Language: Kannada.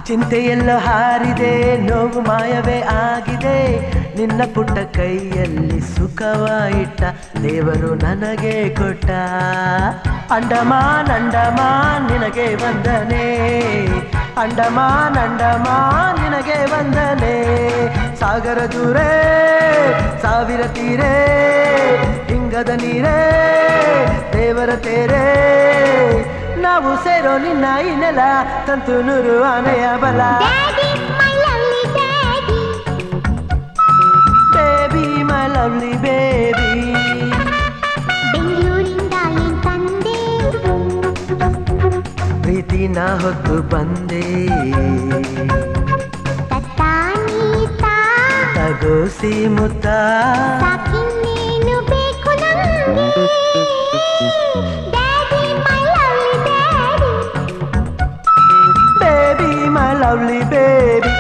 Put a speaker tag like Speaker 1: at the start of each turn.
Speaker 1: ಚಿಂತೆಯೆಲ್ಲ ಹಾರಿದೆ, ನೋವು ಮಾಯವೇ ಆಗಿದೆ, ನಿನ್ನ ಪುಟ್ಟ ಕೈಯಲ್ಲಿ ಸುಖವ ಇಟ್ಟ ದೇವರು ನನಗೆ ಕೊಟ್ಟ. ಅಂಡಮಾನ್ ಅಂಡಮಾನ್ ನಿನಗೆ ವಂದನೆ, ಅಂಡಮಾನ್ ಅಂಡಮಾನ್ ನಿನಗೆ ವಂದನೆ. ಸಾಗರ ದೂರೇ ಸಾವಿರ ತೀರೇ, ಹಿಂಗದ ನೀರೇ ದೇವರ ತೇರೇ, ನಾವು ಸೇರೋ ನಿನ್ನ ಈ ನೆಲ ತಂತು ನೂರು ಆನೆಯ ಬಲ. ಬೇಬಿ ಮೈ ಲವ್ಲಿ ಬೇಬಿ,
Speaker 2: ಬೆಂಗಳೂರಿಂದ ಏನ್ ತಂದೆ,
Speaker 1: ಪ್ರೀತಿನ ಹೊತ್ತು ಬಂದೆ, ತಗೋಸಿ ಮುತ್ತ,
Speaker 2: ಸಾಕಿನ್ನೇನು ಬೇಕು ನಮ್ಗೆ.
Speaker 1: Baby my lovely baby.